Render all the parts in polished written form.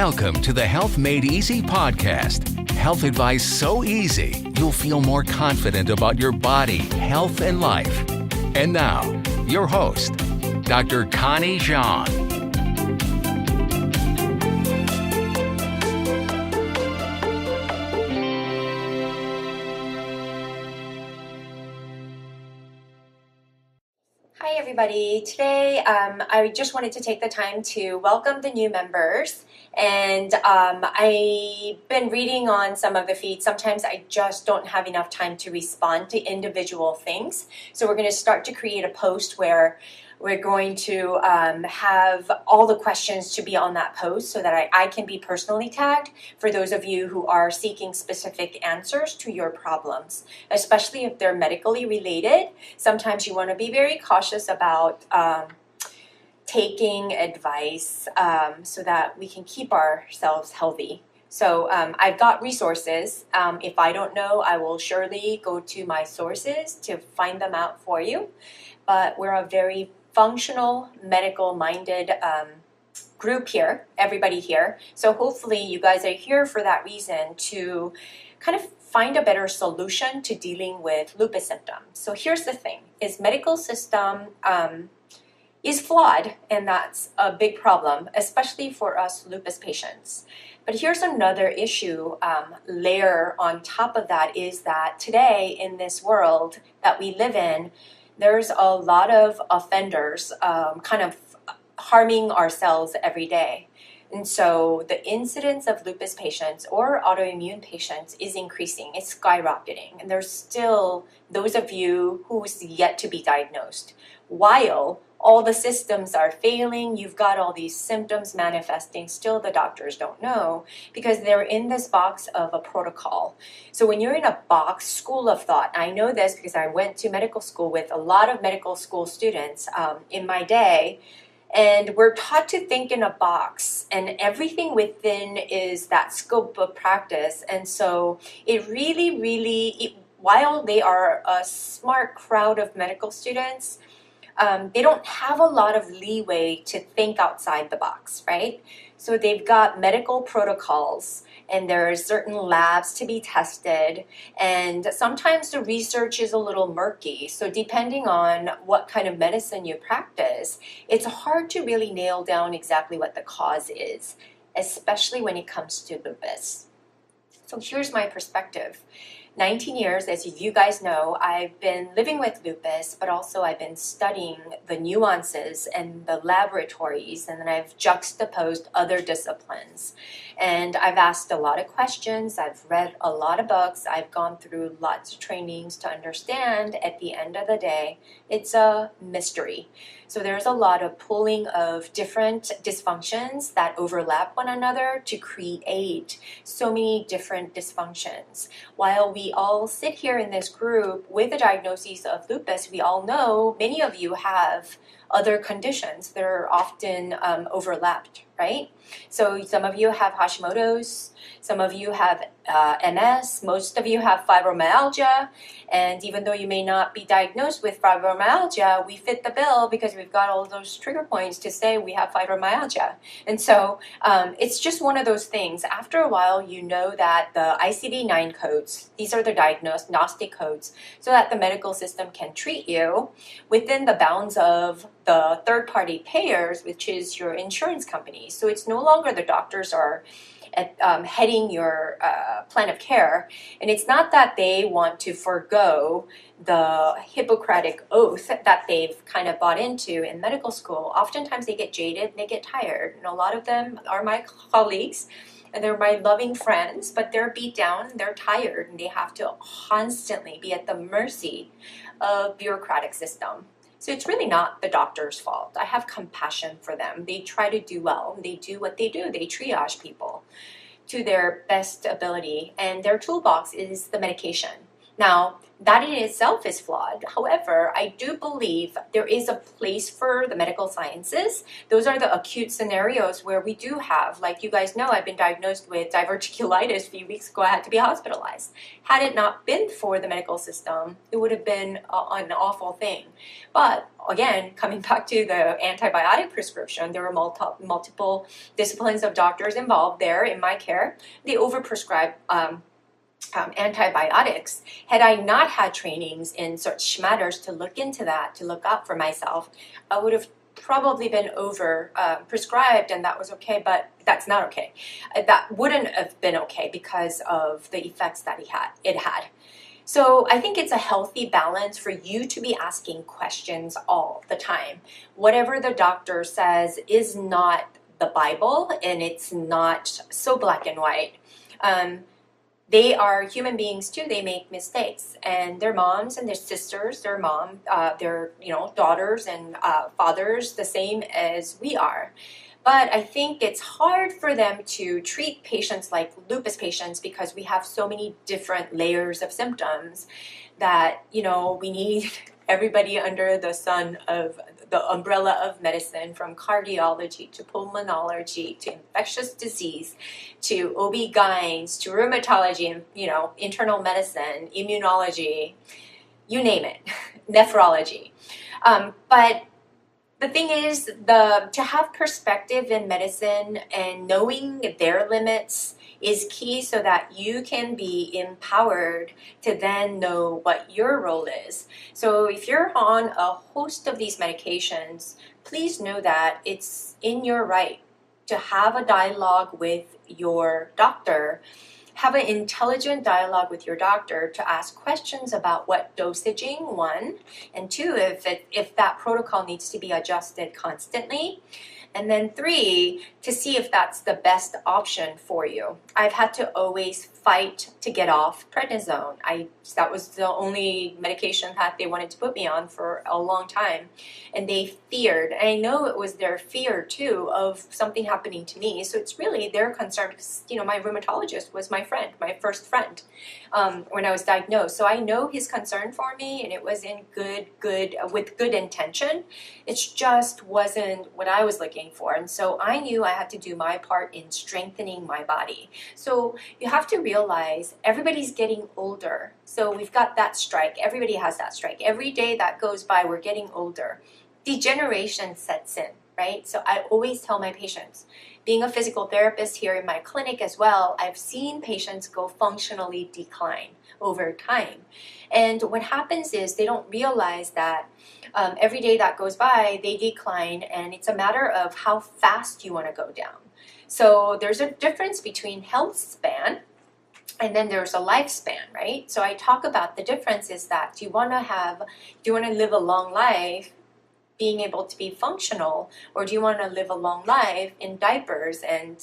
Welcome to the Health Made Easy podcast. Health advice so easy, you'll feel more confident about your body, health, and life. And now, your host, Dr. Connie Jean. Hi everybody. Today I just wanted to take the time to welcome the new members, and I've been reading on some of the feeds. Sometimes I just don't have enough time to respond to individual things, so we're going to start to create a post where we're going to have all the questions to be on that post so that I can be personally tagged for those of you who are seeking specific answers to your problems, especially if they're medically related. Sometimes you want to be very cautious about taking advice so that we can keep ourselves healthy. So I've got resources. If I don't know, I will surely go to my sources to find them out for you. But we're a very functional, medical-minded group here, everybody here. So hopefully you guys are here for that reason, to kind of find a better solution to dealing with lupus symptoms. So here's the thing, is medical system is flawed, and that's a big problem, especially for us lupus patients. But here's another issue, layer on top of that, is that today in this world that we live in, there's a lot of offenders kind of harming ourselves every day. And so the incidence of lupus patients or autoimmune patients is increasing. It's skyrocketing. And there's still those of you who's yet to be diagnosed. While all the systems are failing, you've got all these symptoms manifesting, still the doctors don't know because they're in this box of a protocol. So when you're in a box, school of thought, I know this because I went to medical school with a lot of medical school students in my day, and we're taught to think in a box, and everything within is that scope of practice. And so it really, while they are a smart crowd of medical students, they don't have a lot of leeway to think outside the box, right? So they've got medical protocols, and there are certain labs to be tested, and sometimes the research is a little murky. So depending on what kind of medicine you practice, it's hard to really nail down exactly what the cause is, especially when it comes to lupus. So here's my perspective. 19 years, as you guys know, I've been living with lupus, but also I've been studying the nuances and the laboratories, and then I've juxtaposed other disciplines. And I've asked a lot of questions, I've read a lot of books, I've gone through lots of trainings to understand. At the end of the day, it's a mystery. So there's a lot of pooling of different dysfunctions that overlap one another to create so many different dysfunctions. While we all sit here in this group with the diagnosis of lupus, we all know many of you have other conditions that are often overlapped, right? So some of you have Hashimoto's, some of you have MS, most of you have fibromyalgia, and even though you may not be diagnosed with fibromyalgia, we fit the bill because we've got all those trigger points to say we have fibromyalgia. And so it's just one of those things. After a while, you know that the ICD-9 codes, these are the diagnostic codes, so that the medical system can treat you within the bounds of the third-party payers, which is your insurance company. So it's no longer the doctors are heading your plan of care, and it's not that they want to forego the Hippocratic oath that they've kind of bought into in medical school. Oftentimes they get jaded and they get tired, and a lot of them are my colleagues and they're my loving friends, but they're beat down, they're tired, and they have to constantly be at the mercy of bureaucratic system. So it's really not the doctor's fault. I have compassion for them. They try to do well. They do what they do. They triage people to their best ability. And their toolbox is the medication. Now, that in itself is flawed. However, I do believe there is a place for the medical sciences. Those are the acute scenarios where we do have, like you guys know, I've been diagnosed with diverticulitis a few weeks ago. I had to be hospitalized. Had it not been for the medical system, it would have been an awful thing. But again, coming back to the antibiotic prescription, there were multiple disciplines of doctors involved there in my care. They overprescribed antibiotics. Had I not had trainings in such matters to look into that, to look out for myself, I would have probably been over prescribed, and that was okay, but that's not okay. That wouldn't have been okay because of the effects that it had. So I think it's a healthy balance for you to be asking questions all the time. Whatever the doctor says is not the Bible, and it's not so black and white. They are human beings too. They make mistakes, and their moms and their sisters, their daughters and fathers, the same as we are. But I think it's hard for them to treat patients like lupus patients because we have so many different layers of symptoms that, we need everybody under the sun of the umbrella of medicine, from cardiology to pulmonology to infectious disease to OB-GYNs to rheumatology and, internal medicine, immunology, you name it, nephrology. But the thing is, to have perspective in medicine and knowing their limits is key so that you can be empowered to then know what your role is. So if you're on a host of these medications, please know that it's in your right to have a dialogue with your doctor. Have an intelligent dialogue with your doctor to ask questions about what dosaging, one, and two, if that protocol needs to be adjusted constantly. And then three, to see if that's the best option for you. I've had to always fight to get off prednisone. That was the only medication that they wanted to put me on for a long time. And they feared, and I know it was their fear too of something happening to me. So it's really their concern because, my rheumatologist was my friend, my first friend when I was diagnosed. So I know his concern for me, and it was in with good intention. It just wasn't what I was looking for. And so I knew I had to do my part in strengthening my body. So you have to realize everybody's getting older. So we've got that strike. Everybody has that strike. Every day that goes by, we're getting older. Degeneration sets in, right? So I always tell my patients, being a physical therapist here in my clinic as well, I've seen patients go functionally decline over time. And what happens is they don't realize that every day that goes by, they decline, and it's a matter of how fast you want to go down. So there's a difference between health span and then there's a lifespan, right? So I talk about the difference is that do you want to live a long life being able to be functional, or do you want to live a long life in diapers and,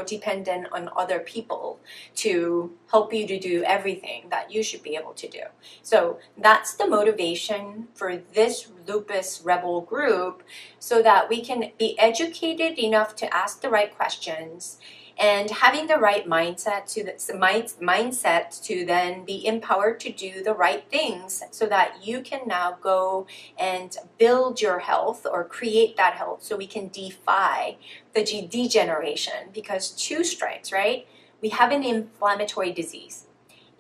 dependent on other people to help you to do everything that you should be able to do? So that's the motivation for this Lupus Rebel group, so that we can be educated enough to ask the right questions and having the right mindset to then be empowered to do the right things so that you can now go and build your health or create that health so we can defy the degeneration. Because two strikes, right? We have an inflammatory disease.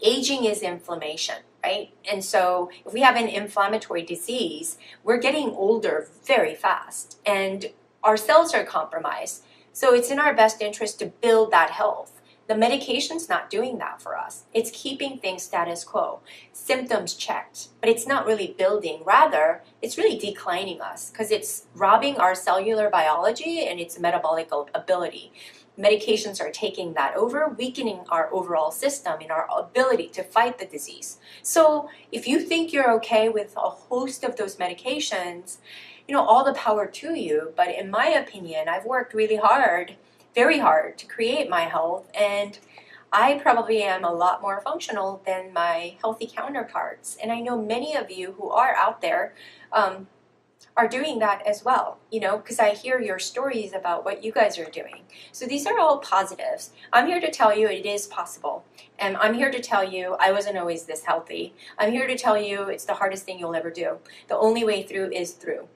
Aging is inflammation, right? And so if we have an inflammatory disease, we're getting older very fast and our cells are compromised. So it's in our best interest to build that health. The medication's not doing that for us. It's keeping things status quo. Symptoms checked, but it's not really building. Rather, it's really declining us because it's robbing our cellular biology and its metabolic ability. Medications are taking that over, weakening our overall system and our ability to fight the disease. So if you think you're okay with a host of those medications, all the power to you. But in my opinion, I've worked really hard, very hard to create my health. And I probably am a lot more functional than my healthy counterparts. And I know many of you who are out there are doing that as well, because I hear your stories about what you guys are doing. So these are all positives. I'm here to tell you it is possible. And I'm here to tell you I wasn't always this healthy. I'm here to tell you it's the hardest thing you'll ever do. The only way through is through.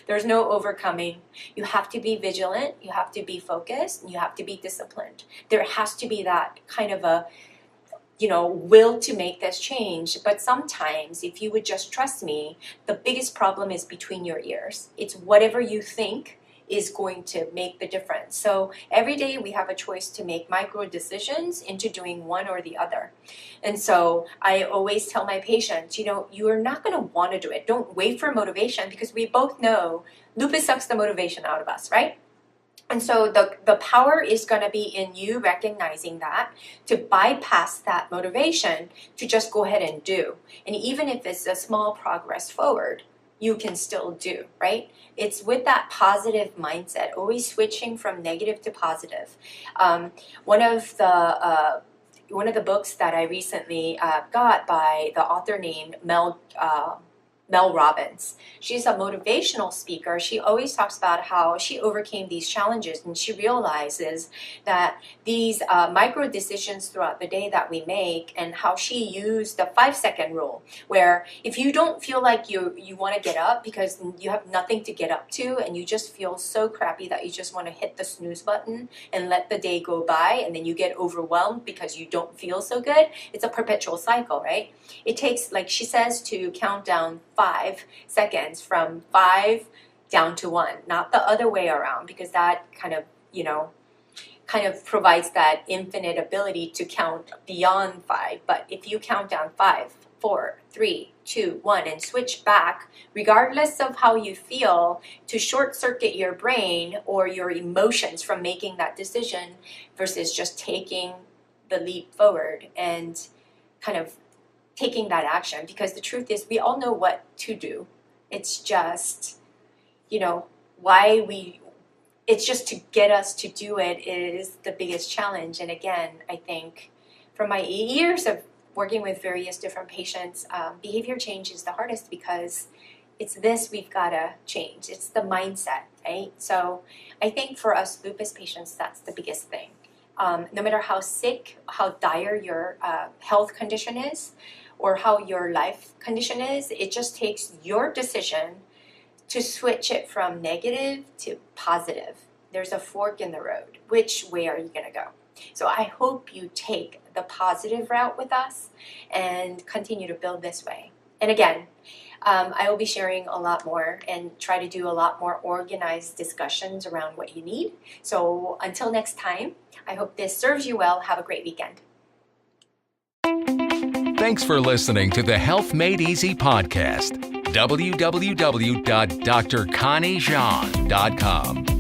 There's no overcoming. You have to be vigilant. You have to be focused. And you have to be disciplined. There has to be that kind of a will to make this change. But sometimes, if you would just trust me, the biggest problem is between your ears. It's whatever you think is going to make the difference. So every day we have a choice to make micro decisions into doing one or the other. And so I always tell my patients, you are not going to want to do it. Don't wait for motivation, because we both know lupus sucks the motivation out of us, right? And so the power is going to be in you recognizing that, to bypass that motivation, to just go ahead and do. And even if it's a small progress forward, you can still do, right? It's with that positive mindset, always switching from negative to positive. One of the books that I recently got by the author named Mel Robbins. She's a motivational speaker. She always talks about how she overcame these challenges, and she realizes that these micro decisions throughout the day that we make, and how she used the 5-second rule, where if you don't feel like you want to get up because you have nothing to get up to, and you just feel so crappy that you just want to hit the snooze button and let the day go by, and then you get overwhelmed because you don't feel so good, it's a perpetual cycle, right? It takes, like she says, to count down 5 seconds from 5 down to 1, not the other way around, because that kind of provides that infinite ability to count beyond 5. But if you count down 5, 4, 3, 2, 1, and switch back, regardless of how you feel, to short circuit your brain or your emotions from making that decision, versus just taking the leap forward and kind of taking that action. Because the truth is, we all know what to do. It's just, it's just to get us to do it is the biggest challenge. And again, I think from my years of working with various different patients, behavior change is the hardest, because it's this we've got to change. It's the mindset, right? So I think for us lupus patients, that's the biggest thing. No matter how sick, how dire your health condition is, or how your life condition is, it just takes your decision to switch it from negative to positive. There's a fork in the road. Which way are you going to go? So I hope you take the positive route with us and continue to build this way. And again, I will be sharing a lot more and try to do a lot more organized discussions around what you need. So until next time, I hope this serves you well. Have a great weekend. Thanks for listening to the Health Made Easy podcast. www.drconniejean.com